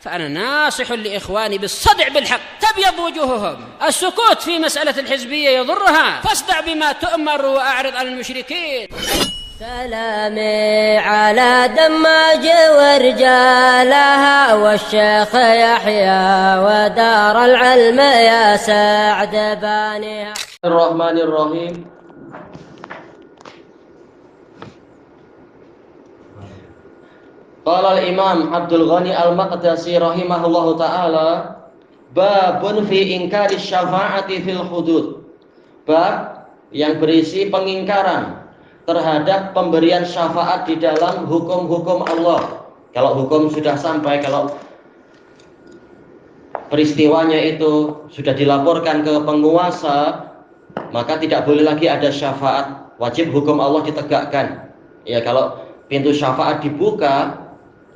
فأنا ناصح لإخواني بالصدع بالحق تبيض وجوههم. السكوت في مسألة الحزبية يضرها، فاصدع بما تؤمر وأعرض عن المشركين. سلامي على دماج ورجالها والشيخ يحيى ودار العلم يا سعد بانيها. الرحمن الرحيم. Qala al-Imam Abdul Ghani Al-Maqdisi rahimahullahu taala, babun fi inkari syafa'ati fil hudud. Bab yang berisi pengingkaran terhadap pemberian syafaat di dalam hukum-hukum Allah. Kalau hukum sudah sampai, kalau peristiwanya itu sudah dilaporkan ke penguasa, maka tidak boleh lagi ada syafaat. Wajib hukum Allah ditegakkan. Ya, kalau pintu syafaat dibuka,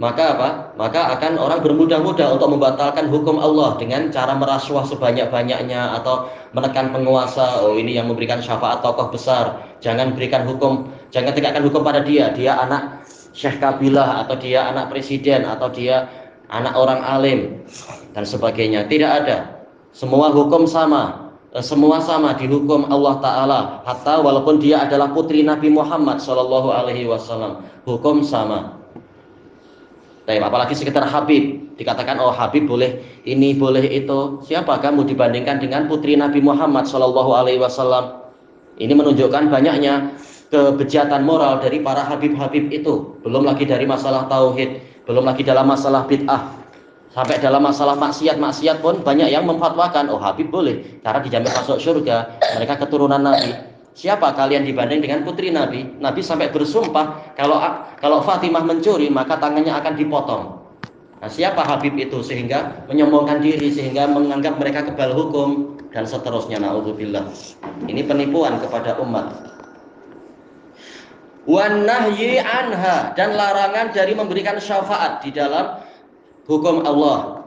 maka apa? Maka akan orang bermudah-mudah untuk membatalkan hukum Allah dengan cara merasuah sebanyak-banyaknya atau menekan penguasa. Oh, ini yang memberikan syafaat tokoh besar, jangan berikan hukum, jangan tegakkan hukum pada dia. Dia anak Syekh Kabilah, atau dia anak presiden, atau dia anak orang alim dan sebagainya. Tidak ada. Semua hukum sama. Semua sama dihukum Allah Ta'ala. Hatta walaupun dia adalah putri Nabi Muhammad SAW, hukum sama. Apalagi sekitar Habib, dikatakan oh Habib boleh ini boleh itu. Siapa kamu dibandingkan dengan putri Nabi Muhammad SAW? Ini menunjukkan banyaknya kebejatan moral dari para Habib-Habib itu. Belum lagi dari masalah tauhid, belum lagi dalam masalah bid'ah, sampai dalam masalah maksiat pun banyak yang memfatwakan oh Habib boleh karena dijamin masuk surga, mereka keturunan Nabi. Siapa kalian dibanding dengan putri Nabi? Nabi sampai bersumpah kalau Fatimah mencuri maka tangannya akan dipotong. Nah, siapa Habib itu sehingga menyombongkan diri, sehingga menganggap mereka kebal hukum dan seterusnya. Na'udzubillah. Ini penipuan kepada umat. Wan nahyi anha, dan larangan dari memberikan syafaat di dalam hukum Allah.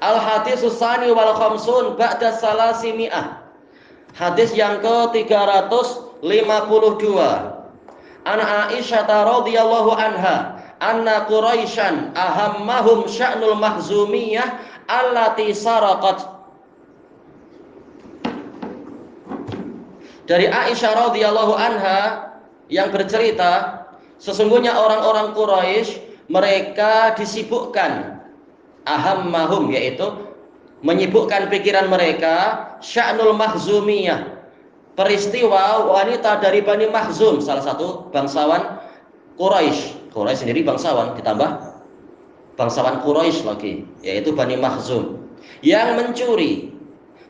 Al haditsus tsani wal khamsun ba'da salasimi'ah. Hadis yang ke-352. An Aisyah radhiyallahu anha anna Quraisyan ahammahum sya'nul mahzumiyah allati saraqat. Dari Aisyah radhiyallahu anha yang bercerita, sesungguhnya orang-orang Quraisy mereka disibukkan, ahammahum yaitu menyibukkan pikiran mereka, sya'nul mahzumiyah, peristiwa wanita dari Bani Mahzum, salah satu bangsawan Quraisy. Quraisy sendiri bangsawan, ditambah bangsawan Quraisy lagi, yaitu Bani Mahzum yang mencuri.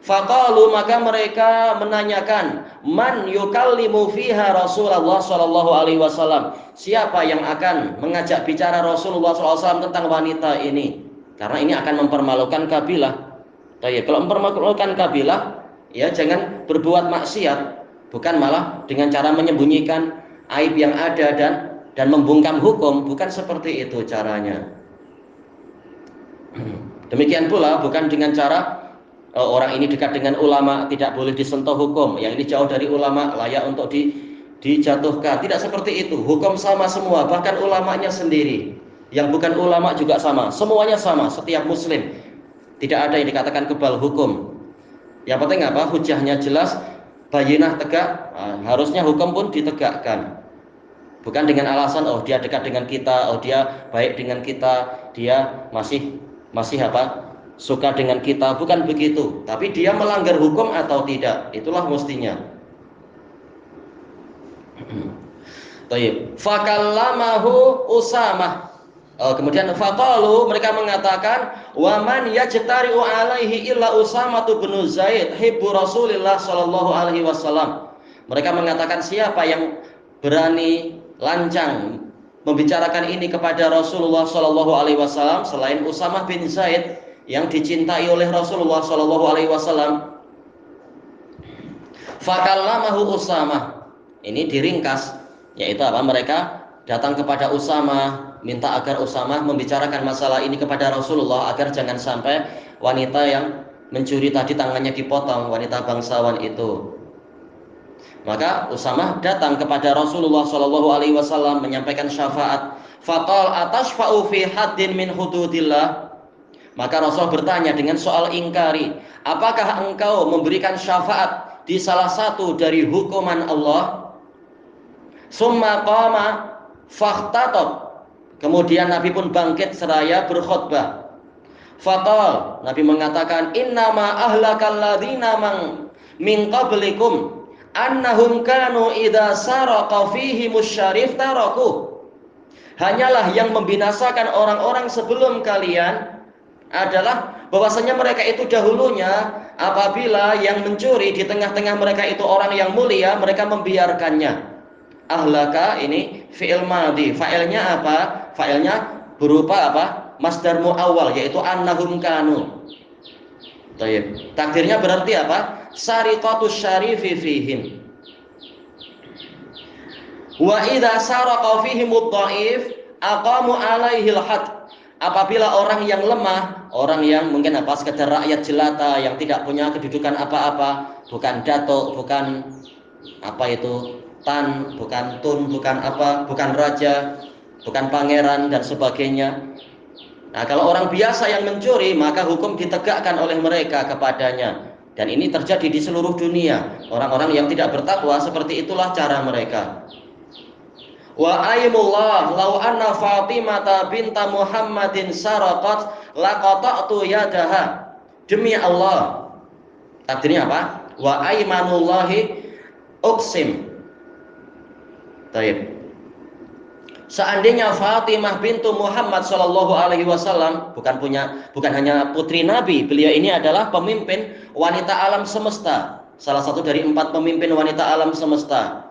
Faqalu, maka mereka menanyakan, man yukallimu fiha Rasulullah sallallahu alaihi wasallam, siapa yang akan mengajak bicara Rasulullah sallallahu alaihi wasallam tentang wanita ini, karena ini akan mempermalukan kabilah. Kalau mempermalukan kabilah, ya jangan berbuat maksiat, bukan malah dengan cara menyembunyikan aib yang ada dan membungkam hukum, bukan seperti itu caranya. Demikian pula bukan dengan cara orang ini dekat dengan ulama tidak boleh disentuh hukum, yang ini jauh dari ulama layak untuk dijatuhkan. Tidak seperti itu. Hukum sama semua, bahkan ulamanya sendiri. Yang bukan ulama juga sama. Semuanya sama, setiap muslim. Tidak ada yang dikatakan kebal hukum. Yang penting apa? Hujahnya jelas, bayinah tegak. Harusnya hukum pun ditegakkan. Bukan dengan alasan oh dia dekat dengan kita, oh dia baik dengan kita, dia masih apa? Suka dengan kita, bukan begitu. Tapi dia melanggar hukum atau tidak, itulah mestinya. Tayyib. Fakallamahu Usamah. Kemudian faqalu, mereka mengatakan, wa man yajtari'u alaihi illa Usamah bin Zaid hibbu Rasulillah sallallahu alaihi wasallam. Mereka mengatakan siapa yang berani lancang membicarakan ini kepada Rasulullah sallallahu alaihi wasallam selain Usamah bin Zaid yang dicintai oleh Rasulullah sallallahu alaihi wasallam. Fakallamahu Usamah. Ini diringkas, yaitu apa? Mereka datang kepada Usamah, minta agar Usamah membicarakan masalah ini kepada Rasulullah agar jangan sampai wanita yang mencuri tadi tangannya dipotong, wanita bangsawan itu. Maka Usamah datang kepada Rasulullah Shallallahu Alaihi Wasallam menyampaikan syafaat. Faqal atashfa'u fi haddin min hududillah. Maka Rasul bertanya dengan soal ingkari, apakah engkau memberikan syafaat di salah satu dari hukuman Allah? Summa qama fakhtatab. Kemudian Nabi pun bangkit seraya berkhutbah. Faqal, Nabi mengatakan, innama ahlakal ladzina min qablikum annahum kanu idza saraqa fihimus syarif taraku. Hanyalah yang membinasakan orang-orang sebelum kalian adalah bahwasanya mereka itu dahulunya apabila yang mencuri di tengah-tengah mereka itu orang yang mulia, mereka membiarkannya. Ahlaka ini fi'il madhi. Fa'ilnya apa? Fa'ilnya berupa apa? Masdar muawwal, yaitu annahum kanu. Baik. Takdirnya berarti apa? Sariqatus syarifi fihim. Wa idza saraqa fihim ad-dha'if aqamu alaihi al-had. Apabila orang yang lemah, orang yang mungkin apa sekedar rakyat jelata yang tidak punya kedudukan apa-apa, bukan datuk, bukan apa itu tan, bukan tun, bukan apa, bukan raja, bukan pangeran dan sebagainya. Nah, kalau orang biasa yang mencuri, maka hukum ditegakkan oleh mereka kepadanya. Dan ini terjadi di seluruh dunia. Orang-orang yang tidak bertakwa seperti itulah cara mereka. Wa aymullah law anna Fatimah binta Muhammadin saraqat laqata'tu yadaha. Demi Allah. Takdirnya apa? Wa aymanullahi uqsim. Baik. Seandainya Fatimah bintu Muhammad Shallallahu Alaihi Wasallam bukan hanya putri Nabi, beliau ini adalah pemimpin wanita alam semesta, salah satu dari 4 pemimpin wanita alam semesta.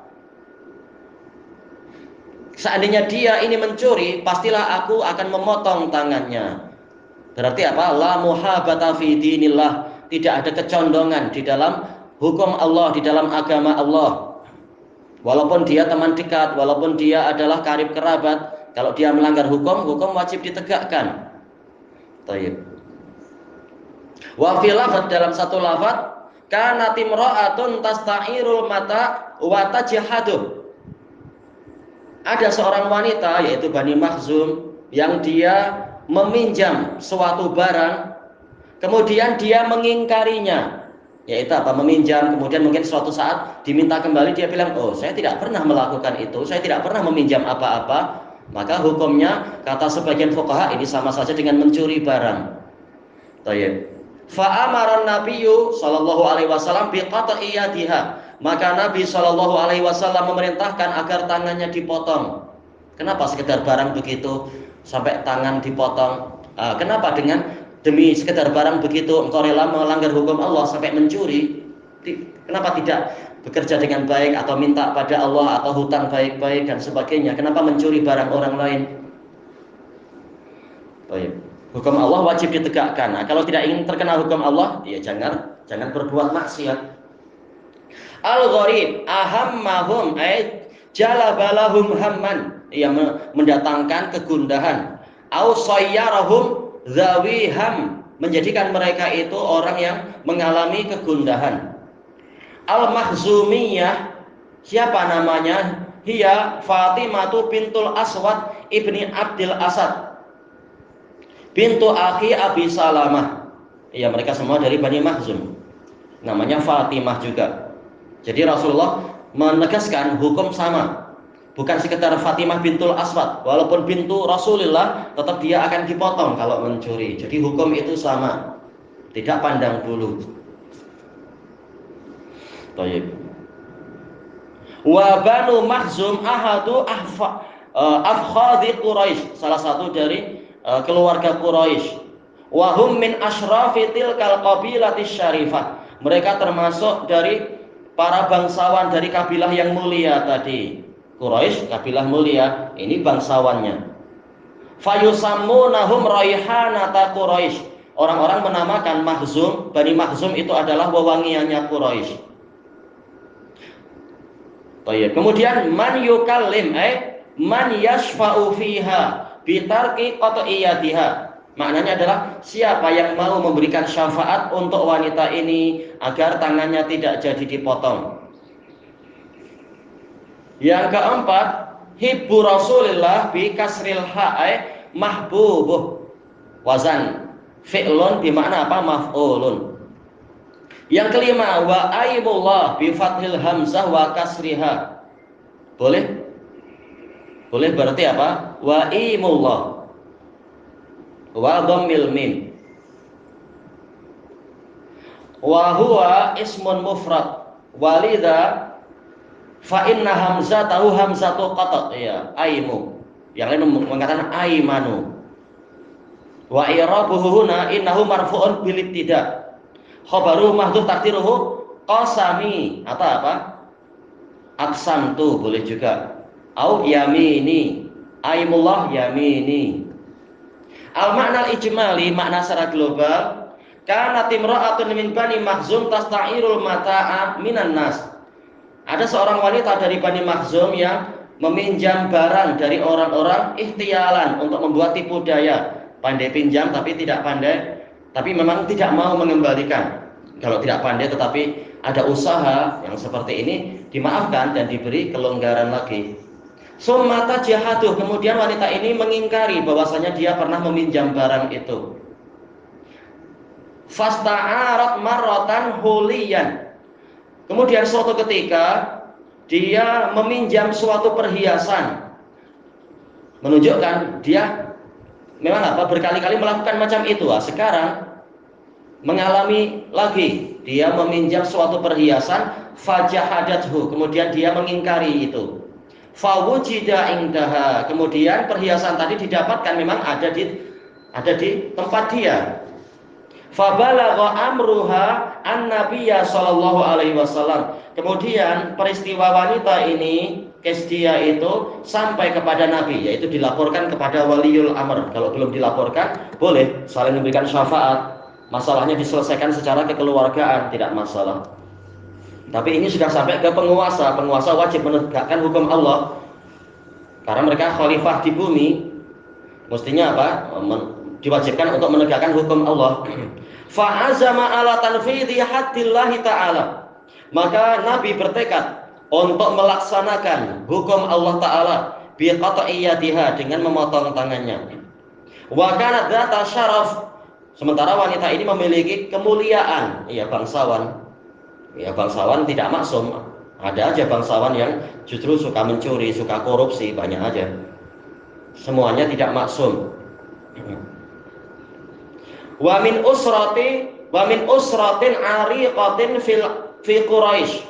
Seandainya dia ini mencuri, pastilah aku akan memotong tangannya. Berarti apa? La muhabata fi dinillah, tidak ada kecondongan di dalam hukum Allah, di dalam agama Allah. Walaupun dia teman dekat, walaupun dia adalah karib kerabat, kalau dia melanggar hukum, hukum wajib ditegakkan. Baik. Wa fi lafadz, dalam satu lafadz, kana timra'atun tasta'irul mata wa tajhadu. Ada seorang wanita yaitu Bani Makhzum yang dia meminjam suatu barang, kemudian dia mengingkarinya. Yaitu apa? Meminjam, kemudian mungkin suatu saat diminta kembali, dia bilang, oh saya tidak pernah melakukan itu, saya tidak pernah meminjam apa-apa. Maka hukumnya, kata sebagian fuqaha, ini sama saja dengan mencuri barang. Baik. Fa'amaran Nabiyyu sallallahu alaihi wasallam biqata'i yadiha. Maka Nabi sallallahu alaihi wasallam memerintahkan agar tangannya dipotong. Kenapa sekedar barang begitu sampai tangan dipotong? Kenapa demi sekedar barang begitu engkau rela melanggar hukum Allah sampai mencuri? Kenapa tidak bekerja dengan baik atau minta pada Allah atau hutang baik-baik dan sebagainya? Kenapa mencuri barang orang lain? Baik. Hukum Allah wajib ditegakkan. Nah, kalau tidak ingin terkena hukum Allah, ya jangan berbuat maksiat. Al-gharib ahammahum ay jalabalahum hamman, yang mendatangkan kegundahan. Au sayyarahum zawi ham, menjadikan mereka itu orang yang mengalami kegundahan. Al-Makhzumiyah, siapa namanya? Hiya Fatimatu bintul Aswad ibni Abdil Asad bintu akhi Abi Salamah. Ya, mereka semua dari Bani Makhzum. Namanya Fatimah juga. Jadi Rasulullah menegaskan hukum sama. Bukan sekedar Fatimah bintul Aswad, walaupun bintu Rasulullah, tetap dia akan dipotong kalau mencuri. Jadi hukum itu sama, tidak pandang bulu. Baik. Wa Banu Makhzum ahadu afkhadhi Quraisy, salah satu dari keluarga Quraisy. Wa hum min asyrafi tilkal qabilati syarifah. Mereka termasuk dari para bangsawan dari kabilah yang mulia tadi. Quraisy, kabilah mulia, ini bangsawannya. Fayusammunahum raihanata Quraisy. Orang-orang menamakan Makhzum, Bani Makhzum itu adalah wewangiannya Quraisy. Baik. Kemudian man yukallim man yashfa'u fiha bitarki qat'iyatiha. Maknanya adalah siapa yang mau memberikan syafaat untuk wanita ini agar tangannya tidak jadi dipotong. Yang keempat, hibbu Rasulillah bi kasril ha'i mahbubuh wazan. Fi'lun bermakna apa? Maf'ulun. Yang kelima, wa aimullah bi fathil hamzah wa kasriha. Boleh? Boleh berarti apa? Wa aimullah wa dhammil mim. Wa huwa ismun mufrad walidha fa inna hamzatahu hamzatu qata', ya, aimu. Yang lain mengatakan aimanu. Wa i'rabuhu huna innahu marfu'un bil ibtida'. Khabaruhu mahdhuf taqdiruhu qasami atau apa? Aqsamtu boleh juga. Au yamini. Aimullah yamini. Al makna ijmali, makna secara global, kana timra'atun min Bani Makhzum tasta'irul mata'a minan nas. Ada seorang wanita dari Bani Makhzum yang meminjam barang dari orang-orang ikhtialan untuk membuat tipu daya. Pandai pinjam tapi tidak pandai, tapi memang tidak mau mengembalikan. Kalau tidak pandai tetapi ada usaha yang seperti ini, dimaafkan dan diberi kelonggaran lagi. Summata jahaduh, kemudian wanita ini mengingkari bahwasanya dia pernah meminjam barang itu. Fasta'arat marratan huliyan. Kemudian suatu ketika dia meminjam suatu perhiasan, menunjukkan dia memang apa berkali-kali melakukan macam itu. Sekarang mengalami lagi, dia meminjam suatu perhiasan, fajahadathu, kemudian dia mengingkari itu. Fawujida indaha, kemudian perhiasan tadi didapatkan memang ada di tempat dia. Fabalagha amruha an-nabiyya sallallahu alaihi wasallam. Kemudian peristiwa wanita ini, kes dia itu sampai kepada Nabi, yaitu dilaporkan kepada waliul amr. Kalau belum dilaporkan, boleh saling memberikan syafaat. Masalahnya diselesaikan secara kekeluargaan, tidak masalah. Tapi ini sudah sampai ke penguasa. Penguasa wajib menegakkan hukum Allah, karena mereka khalifah di bumi. Mestinya apa? Diwajibkan untuk menegakkan hukum Allah. Fa'azama ala tanfidhi haddillahi ta'ala. Maka Nabi bertekad untuk melaksanakan hukum Allah Ta'ala biqat'iyyatiha, dengan memotong tangannya. Wa kanat dzata syaraf, sementara wanita ini memiliki kemuliaan. Ya, bangsawan. Ya, bangsawan tidak maksum. Ada aja bangsawan yang justru suka mencuri, suka korupsi, banyak aja. Semuanya tidak maksum. Wa min usratin ariqatin fi Quraisy.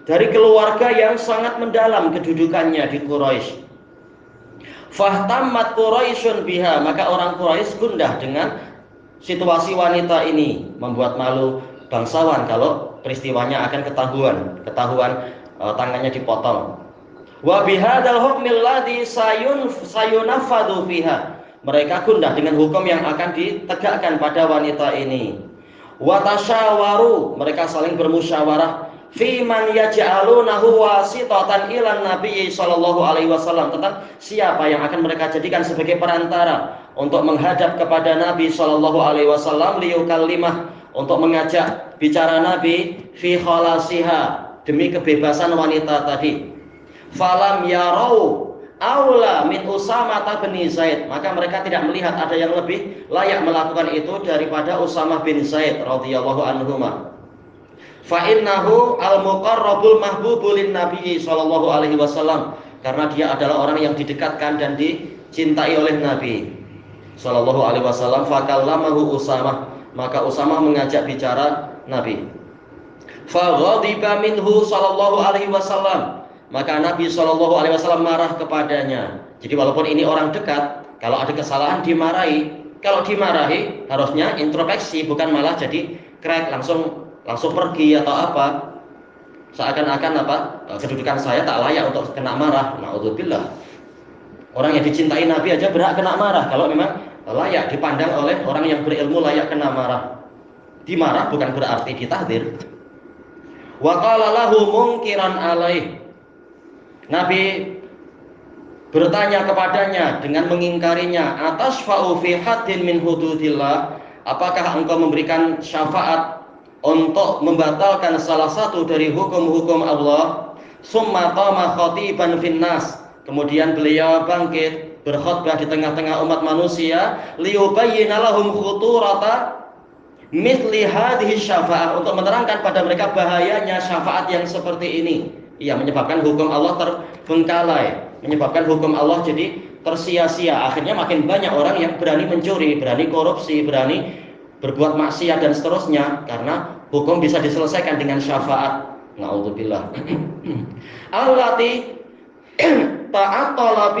Dari keluarga yang sangat mendalam kedudukannya di Quraisy. Fahtammat Quraisyun biha, maka orang Quraisy gundah dengan situasi wanita ini, membuat malu bangsawan kalau peristiwanya akan ketahuan tangannya dipotong. Wa bihadzal hukmil ladzi sayunafadhu fiha, mereka gundah dengan hukum yang akan ditegakkan pada wanita ini. Wa tasyawaru, mereka saling bermusyawarah fi man yaj'alunahu wasitatan ila Nabi sallallahu alaihi wasallam, tentang siapa yang akan mereka jadikan sebagai perantara untuk menghadap kepada Nabi sallallahu alaihi wasallam, liyukallimah, untuk mengajak bicara Nabi fi khalasiha, demi kebebasan wanita tadi. Falam yarau aula min Usamah bin Zaid, maka mereka tidak melihat ada yang lebih layak melakukan itu daripada Usamah bin Zaid radhiyallahu anhuma. Fa innahu al-muqarrabul mahbubul Nabi sallallahu alaihi wasallam, karena dia adalah orang yang didekatkan dan dicintai oleh Nabi sallallahu alaihi wasallam. Fakallamahu Usamah, maka Usamah mengajak bicara Nabi. Fa ghadiba minhu sallallahu alaihi wasallam, maka Nabi sallallahu alaihi wasallam marah kepadanya. Jadi walaupun ini orang dekat, kalau ada kesalahan dimarahi. Kalau dimarahi harusnya introspeksi, bukan malah jadi krek langsung pergi atau apa. Seakan-akan apa? Kedudukan saya tak layak untuk kena marah. Na'udzubillah. Orang yang dicintai Nabi aja berhak kena marah. Kalau memang layak dipandang oleh orang yang berilmu layak kena marah. Dimarah bukan berarti ditahdir. Wa qala lahu munkiran alaih, Nabi bertanya kepadanya dengan mengingkarinya, atasfa'u fi haddin min hududillah, apakah engkau memberikan syafaat untuk membatalkan salah satu dari hukum-hukum Allah? Summa qama khatiban finnas, kemudian beliau bangkit berkhutbah di tengah-tengah umat manusia, liyubayyina lahum khuturata mithli hadhihi syafa'ah, untuk menerangkan pada mereka bahayanya syafaat yang seperti ini. Ia menyebabkan hukum Allah terbengkalai, menyebabkan hukum Allah jadi tersia-sia. Akhirnya makin banyak orang yang berani mencuri, berani korupsi, berani berbuat maksiat dan seterusnya, karena hukum bisa diselesaikan dengan syafaat. Na'udzubillah. Allati ta'attala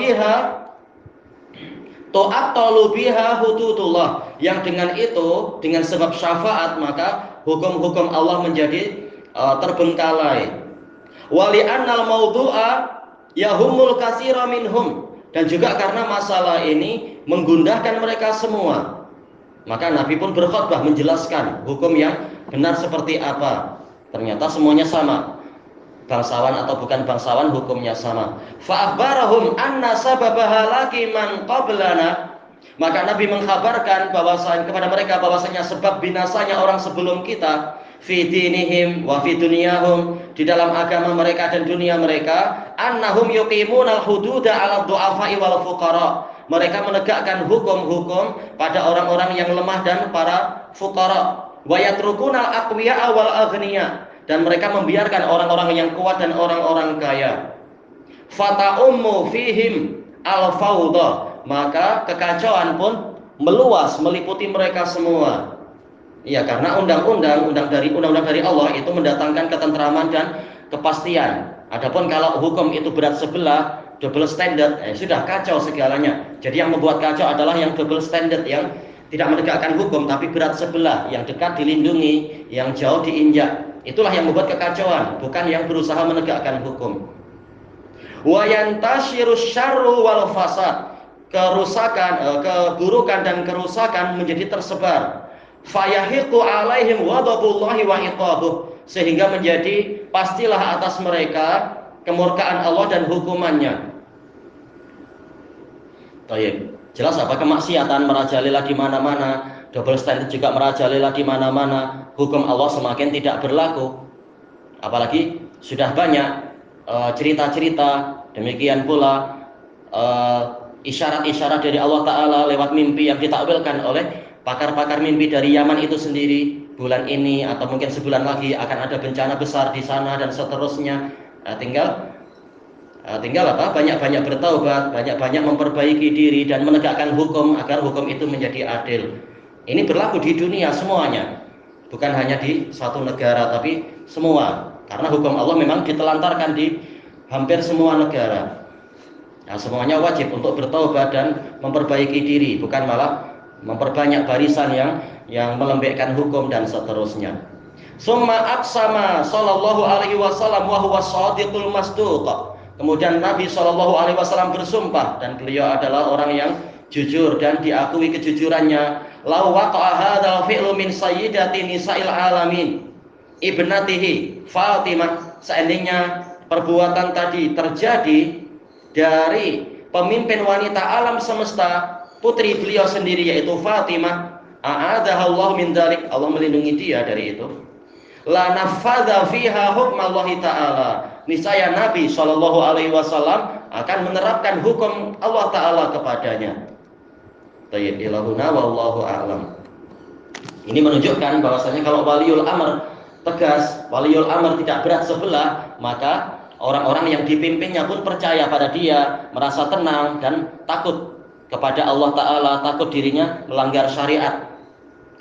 biha hududullah, yang dengan itu, dengan sebab syafaat, maka hukum-hukum Allah menjadi terbengkalai. Wali annal mawdu'a yahumul katsira minhum, dan juga karena masalah ini menggundahkan mereka semua, maka Nabi pun berkhutbah menjelaskan hukum yang benar seperti apa. Ternyata semuanya sama, bangsawan atau bukan bangsawan, hukumnya sama. Fa'akhbarahum anna sababa halaki man qablana, maka Nabi mengkhabarkan kepada mereka bahwasanya sebab binasanya orang sebelum kita, fi dinihim wa fi dunyahum, di dalam agama mereka dan dunia mereka, annahum yuqimunal hududa 'ala du'afa'i wal fuqara, mereka menegakkan hukum-hukum pada orang-orang yang lemah dan para fuqara, wa yatrukunal aqwiya wal aghniya, dan mereka membiarkan orang-orang yang kuat dan orang-orang kaya. Fata'ummu fihim al-fawda, maka kekacauan pun meluas meliputi mereka semua. Ya, karena undang-undang dari Allah itu mendatangkan ketentraman dan kepastian. Adapun kalau hukum itu berat sebelah, double standard, sudah kacau segalanya. Jadi yang membuat kacau adalah yang double standard, yang tidak menegakkan hukum tapi berat sebelah, yang dekat dilindungi, yang jauh diinjak. Itulah yang membuat kekacauan, bukan yang berusaha menegakkan hukum. Wa yantashiru syarru wal fasad, keburukan dan kerusakan menjadi tersebar. Fayahiqu alaihim ghadabullahi wa iqabuh, sehingga menjadi pastilah atas mereka kemurkaan Allah dan hukumannya. Baik, jelas apa, kemaksiatan merajalela di mana-mana, double standard juga merajalela di mana-mana, hukum Allah semakin tidak berlaku. Apalagi sudah banyak cerita-cerita, demikian pula isyarat-isyarat dari Allah Ta'ala lewat mimpi yang ditakwilkan oleh pakar-pakar mimpi dari Yaman itu sendiri. Bulan ini atau mungkin sebulan lagi akan ada bencana besar di sana dan seterusnya. Tinggal apa? Banyak-banyak bertaubat, banyak-banyak memperbaiki diri dan menegakkan hukum agar hukum itu menjadi adil. Ini berlaku di dunia semuanya, bukan hanya di satu negara tapi semua. Karena hukum Allah memang ditelantarkan di hampir semua negara. Nah, semuanya wajib untuk bertaubat dan memperbaiki diri, bukan malah memperbanyak barisan yang melembekkan hukum dan seterusnya. Summa aqsama sallallahu alaihi wasallam wa huwa shadiqul masduq. Kemudian Nabi sallallahu alaihi wasallam bersumpah, dan beliau adalah orang yang jujur dan diakui kejujurannya. Law waqa'a hadzal fi'lu min sayyidati nisa'il alamin ibnatihi Fatimah, seandainya perbuatan tadi terjadi dari pemimpin wanita alam semesta, putri beliau sendiri yaitu Fatimah, a'adahallahu min dzalik, Allah melindungi dia dari itu. La nafadha fiha hukmallahi ta'ala, niscaya Nabi sallallahu alaihi wasallam akan menerapkan hukum Allah Ta'ala kepadanya. Tayyib, ilahuna wallahu a'lam. Ini menunjukkan bahwasanya kalau waliul amr tegas, waliul amr tidak berat sebelah, maka orang-orang yang dipimpinnya pun percaya pada dia, merasa tenang dan takut kepada Allah Ta'ala, takut dirinya melanggar syariat.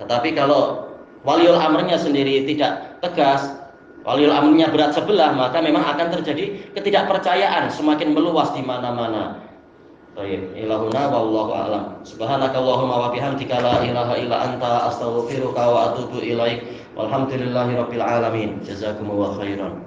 Tetapi kalau waliul amrnya sendiri tidak tegas, waliul amrnya berat sebelah, maka memang akan terjadi ketidakpercayaan semakin meluas di mana-mana. Baik, ilahuna wallahu a'lam. Subhanakallahumma wa bihamdika la ilaha illa anta astaghfiruka wa atubu ilaik. Walhamdulillahirabbil alamin. Jazakumullahu khairan.